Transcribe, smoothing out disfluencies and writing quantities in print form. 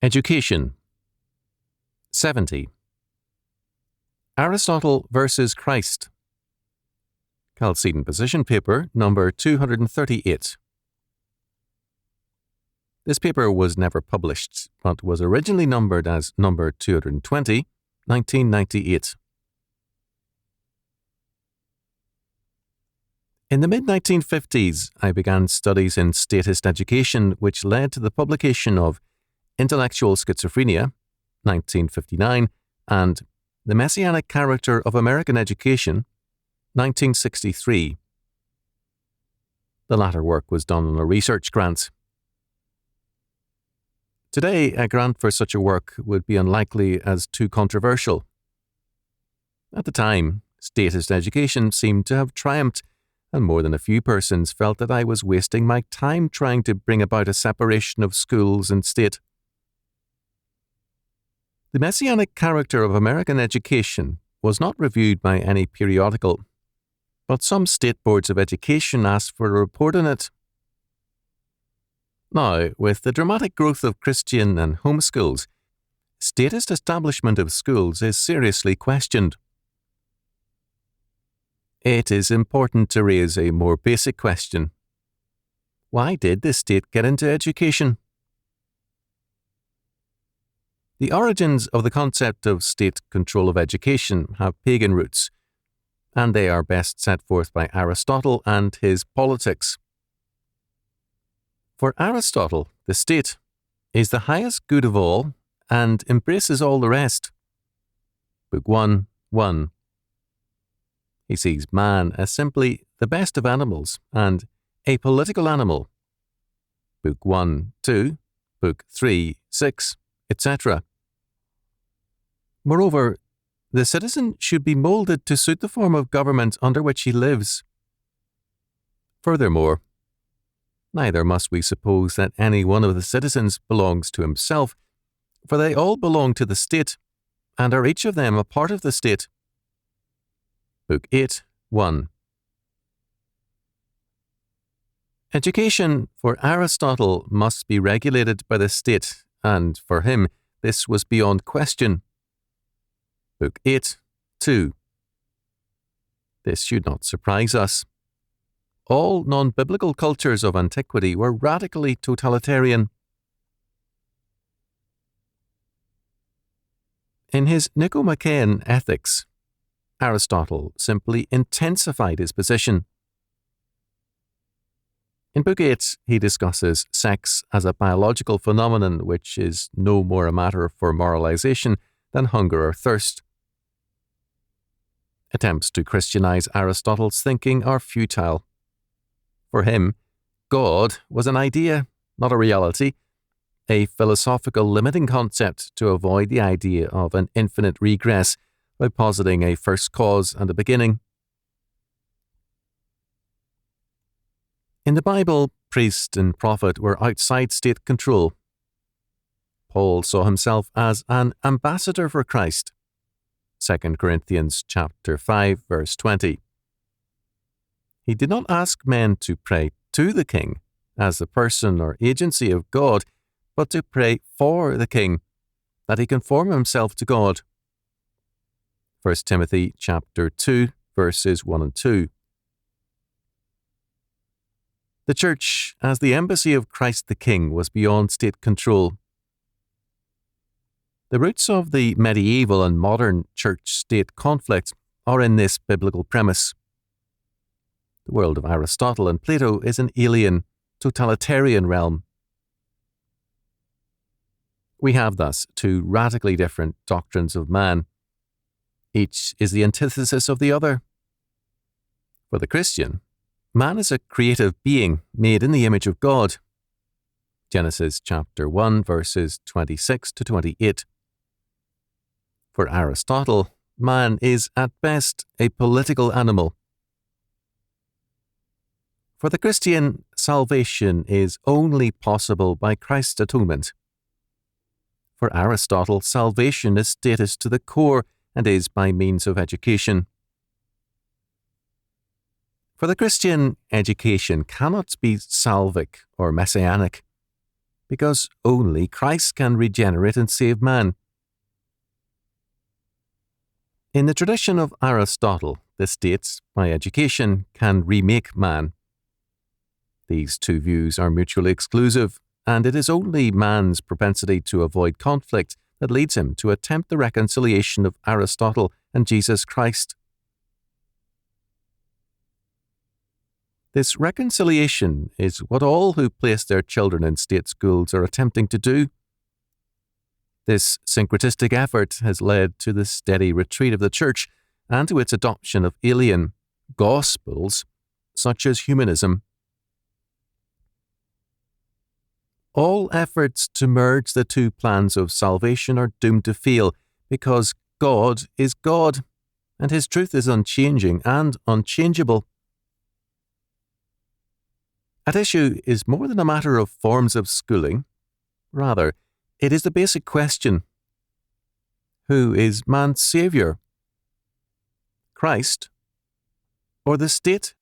Education. 70. Aristotle versus Christ. Chalcedon Position Paper, number 238. This paper was never published, but was originally numbered as number 220, 1998. In the mid-1950s, I began studies in statist education, which led to the publication of Intellectual Schizophrenia, 1959, and The Messianic Character of American Education, 1963. The latter work was done on a research grant. Today, a grant for such a work would be unlikely as too controversial. At the time, statist education seemed to have triumphed, and more than a few persons felt that I was wasting my time trying to bring about a separation of schools and state. The Messianic Character of American Education was not reviewed by any periodical, but some state boards of education asked for a report on it. Now, with the dramatic growth of Christian and home schools, statist establishment of schools is seriously questioned. It is important to raise a more basic question. Why did the state get into education? The origins of the concept of state control of education have pagan roots, and they are best set forth by Aristotle and his Politics. For Aristotle, the state is the highest good of all and embraces all the rest. Book 1, 1. He sees man as simply the best of animals and a political animal. Book 1, 2, Book 3, 6, etc. Moreover, the citizen should be moulded to suit the form of government under which he lives. Furthermore, neither must we suppose that any one of the citizens belongs to himself, for they all belong to the state, and are each of them a part of the state. Book 8, 1. Education for Aristotle must be regulated by the state, and for him this was beyond question. Book 8, 2. This should not surprise us. All non-biblical cultures of antiquity were radically totalitarian. In his Nicomachean Ethics, Aristotle simply intensified his position. In Book 8, he discusses sex as a biological phenomenon which is no more a matter for moralization than hunger or thirst. Attempts to Christianize Aristotle's thinking are futile. For him, God was an idea, not a reality, a philosophical limiting concept to avoid the idea of an infinite regress by positing a first cause and a beginning. In the Bible, priest and prophet were outside state control. Paul saw himself as an ambassador for Christ. 2 Corinthians chapter 5, verse 20. He did not ask men to pray to the king as the person or agency of God, but to pray for the king, that he conform himself to God. 1 Timothy chapter 2, verses 1 and 2. The Church, as the embassy of Christ the King, was beyond state control. The roots of the medieval and modern church-state conflict are in this biblical premise. The world of Aristotle and Plato is an alien, totalitarian realm. We have thus two radically different doctrines of man. Each is the antithesis of the other. For the Christian, man is a creative being made in the image of God. Genesis chapter 1, verses 26 to 28. For Aristotle, man is at best a political animal. For the Christian, salvation is only possible by Christ's atonement. For Aristotle, salvation is statist to the core and is by means of education. For the Christian, education cannot be salvic or messianic, because only Christ can regenerate and save man. In the tradition of Aristotle, the state, by education, can remake man. These two views are mutually exclusive, and it is only man's propensity to avoid conflict that leads him to attempt the reconciliation of Aristotle and Jesus Christ. This reconciliation is what all who place their children in state schools are attempting to do. This syncretistic effort has led to the steady retreat of the Church and to its adoption of alien gospels, such as humanism. All efforts to merge the two plans of salvation are doomed to fail because God is God, and His truth is unchanging and unchangeable. At issue is more than a matter of forms of schooling. Rather, it is the basic question: who is man's Saviour? Christ or the state?